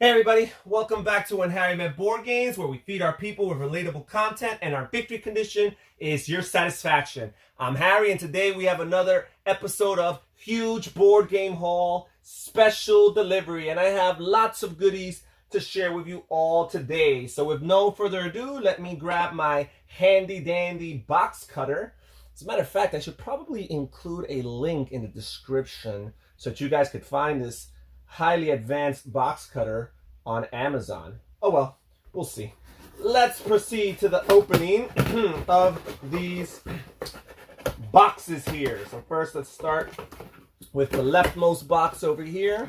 Hey everybody, welcome back to When Harry Met Board Games, where we feed our people with relatable content and our victory condition is your satisfaction. I'm Harry, and today we have another episode of Huge Board Game Haul Special Delivery, and I have lots of goodies to share with you all today. So with no further ado, let me grab my handy dandy box cutter. As a matter of fact, I should probably include a link in the description so that you guys could find this highly advanced box cutter on Amazon. Oh well, we'll see. Let's proceed to the opening of these boxes here. So first, let's start with the leftmost box over here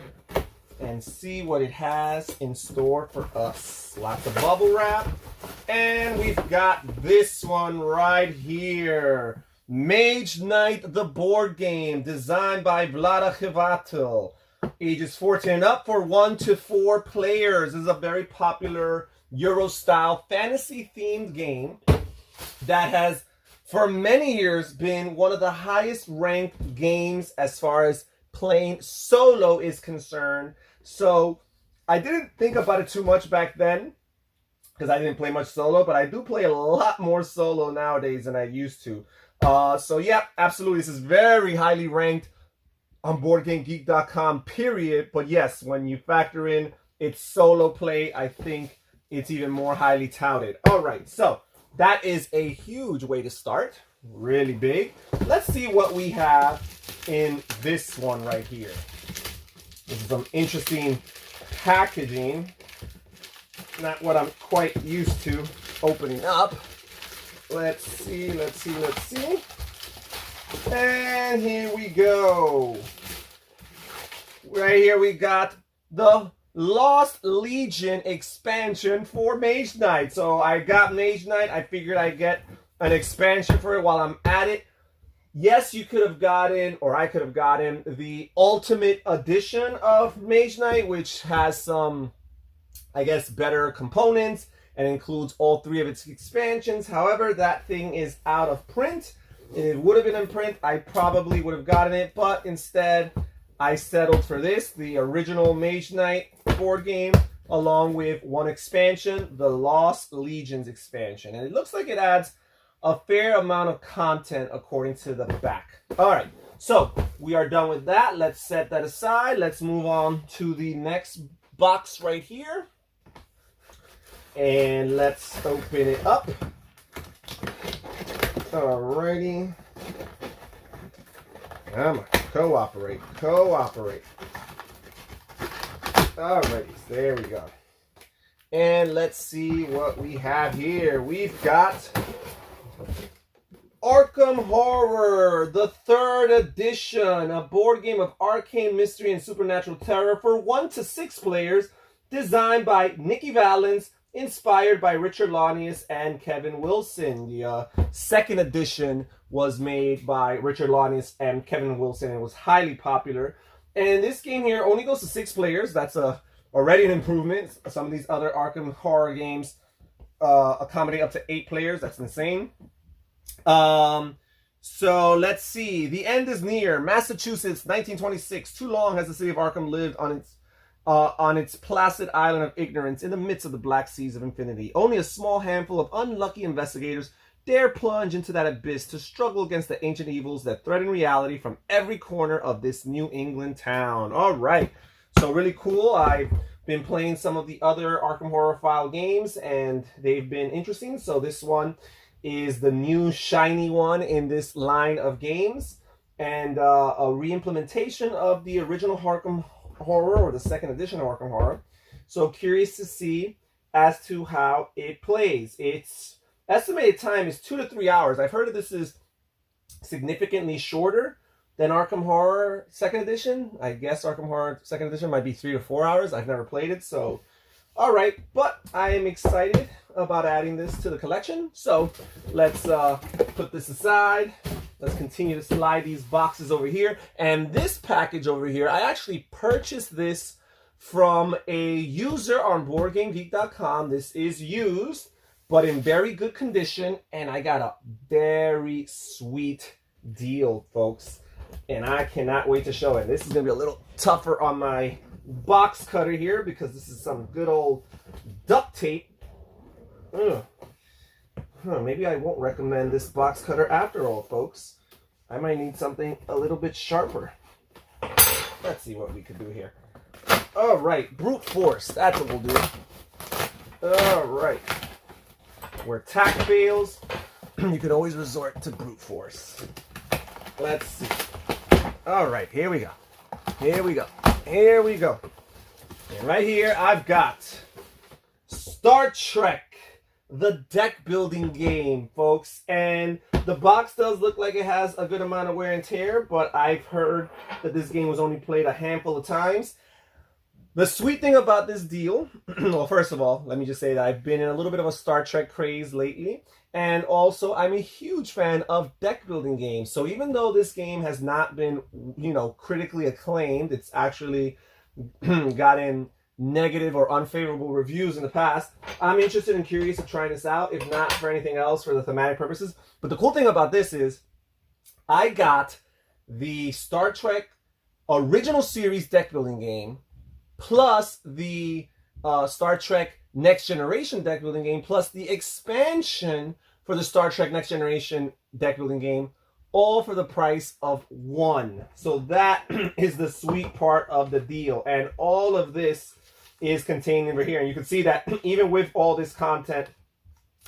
and see what it has in store for us. Lots of bubble wrap, and we've got this one right here. Mage Knight, the board game, designed by Vlaada Chvátil. Ages 14 and up for 1 to 4 players. This is a very popular Euro-style fantasy-themed game that has, for many years, been one of the highest-ranked games as far as playing solo is concerned. So I didn't think about it too much back then because I didn't play much solo, but I do play a lot more solo nowadays than I used to. So yeah, absolutely, this is very highly ranked on BoardGameGeek.com, period. But yes, when you factor in its solo play, I think it's even more highly touted. All right, so that is a huge way to start. Really big. Let's see what we have in this one right here. This is some interesting packaging. Not what I'm quite used to opening up. Let's see. And here we go. Right here we got the Lost Legion expansion for Mage Knight. So I got Mage Knight. I figured I'd get an expansion for it while I'm at it. Yes, you could have gotten, or I could have gotten, the Ultimate Edition of Mage Knight, which has some, I guess, better components and includes all 3 of its expansions. However, that thing is out of print. If it would have been in print, I probably would have gotten it, but instead I settled for this, the original Mage Knight board game, along with one expansion, the Lost Legions expansion. And it looks like it adds a fair amount of content according to the back. All right, so we are done with that. Let's set that aside. Let's move on to the next box right here. And let's open it up. Alrighty. Come on, cooperate. Alrighty, there we go. And let's see what we have here. We've got Arkham Horror, the 3rd edition, a board game of arcane mystery and supernatural terror for 1 to 6 players, designed by Nikki Valens, inspired by Richard Launius and Kevin Wilson. The 2nd edition was made by Richard Launius and Kevin Wilson and was highly popular. And this game here only goes to 6 players. That's already an improvement. Some of these other Arkham Horror games accommodate up to 8 players. That's insane. So let's see. The end is near. Massachusetts, 1926. Too long has the city of Arkham lived on its placid island of ignorance in the midst of the black seas of infinity. Only a small handful of unlucky investigators dare plunge into that abyss to struggle against the ancient evils that threaten reality from every corner of this New England town. All right, so really cool. I've been playing some of the other Arkham Horror File games, and they've been interesting. So this one is the new shiny one in this line of games, and a re-implementation of the original Arkham Horror, or the 2nd edition of Arkham Horror. So curious to see as to how it plays. Its estimated time is 2 to 3 hours. I've heard that this is significantly shorter than Arkham Horror 2nd edition. I guess Arkham Horror 2nd edition might be 3 to 4 hours. I've never played it, so all right. But I am excited about adding this to the collection. So let's put this aside. Let's continue to slide these boxes over here. And this package over here, I actually purchased this from a user on BoardGameGeek.com. This is used, but in very good condition. And I got a very sweet deal, folks. And I cannot wait to show it. This is going to be a little tougher on my box cutter here because this is some good old duct tape. Maybe I won't recommend this box cutter after all, folks. I might need something a little bit sharper. Let's see what we could do here. All right, brute force. That's what we'll do. All right. Where tact fails, you can always resort to brute force. Let's see. All right, here we go. Here we go. Here we go. And right here, I've got Star Trek, the deck building game, folks. And the box does look like it has a good amount of wear and tear, but I've heard that this game was only played a handful of times. The sweet thing about this deal, well, first of all, let me just say that I've been in a little bit of a Star Trek craze lately. And also, I'm a huge fan of deck building games. So even though this game has not been, critically acclaimed, it's actually gotten negative or unfavorable reviews in the past. I'm interested and curious of trying this out, if not for anything else, for the thematic purposes. But the cool thing about this is I got the Star Trek original series deck building game plus the Star Trek Next Generation deck building game plus the expansion for the Star Trek Next Generation deck building game, all for the price of one. So that is the sweet part of the deal. And all of this is contained over here. And you can see that even with all this content,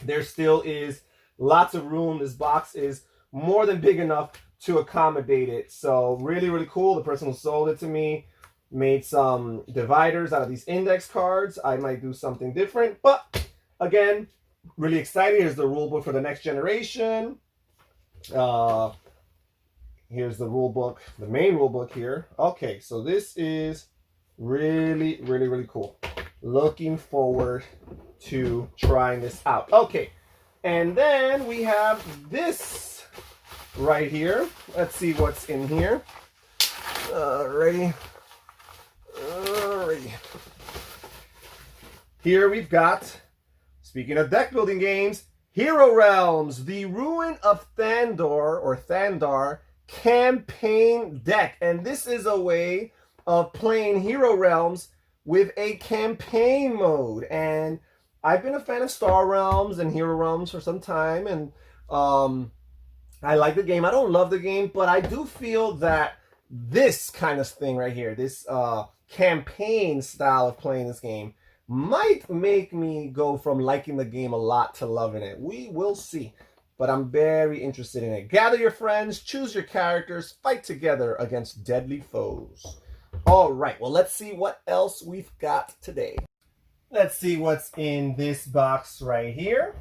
there still is lots of room. This box is more than big enough to accommodate it. So really, really cool. The person who sold it to me made some dividers out of these index cards. I might do something different, but again, really excited. Here's the rule book for the Next Generation. Here's the rule book, the main rule book here. Okay, so this is really, really, really cool. Looking forward to trying this out. Okay, and then we have this right here. Let's see what's in here. Alrighty. Here we've got, speaking of deck building games, Hero Realms, the Ruin of Thandor, or Thandar, campaign deck. And this is a way of playing Hero Realms with a campaign mode. And I've been a fan of Star Realms and Hero Realms for some time, and I like the game. I don't love the game, but I do feel that this kind of thing right here, this campaign style of playing this game, might make me go from liking the game a lot to loving it. We will see. But I'm very interested in it. Gather your friends, choose your characters, fight together against deadly foes. All right, well, let's see what else we've got today. Let's see what's in this box right here.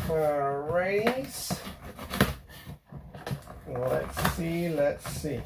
All right. Let's see.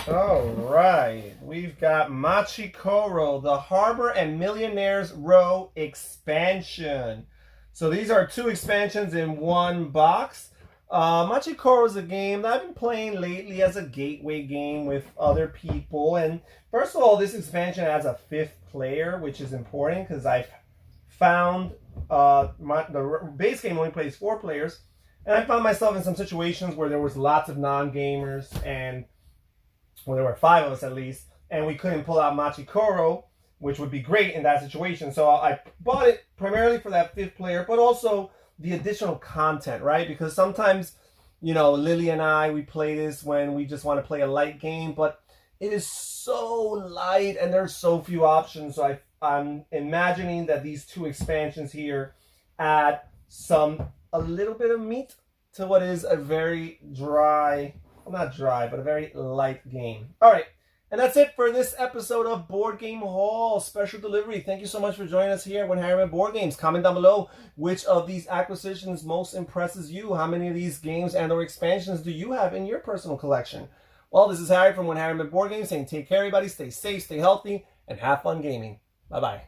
All right, we've got Machikoro, the Harbor and Millionaires Row expansion. So these are two expansions in one box. Machikoro is a game that I've been playing lately as a gateway game with other people. And first of all, this expansion adds a fifth player, which is important because I've found the base game only plays 4 players. And I found myself in some situations where there was lots of non-gamers, and well, there were 5 of us at least, and we couldn't pull out Machikoro, which would be great in that situation. So I bought it primarily for that 5th player, but also the additional content, right? Because sometimes, Lily and I, we play this when we just want to play a light game, but it is so light and there's so few options. So I'm imagining that these 2 expansions here add a little bit of meat to what is a very dry, well, not dry, but a very light game. All right. And that's it for this episode of Board Game Haul Special Delivery. Thank you so much for joining us here at When Harry Met Board Games. Comment down below which of these acquisitions most impresses you. How many of these games and or expansions do you have in your personal collection? Well, this is Harry from When Harry Met Board Games saying take care, everybody. Stay safe, stay healthy, and have fun gaming. Bye-bye.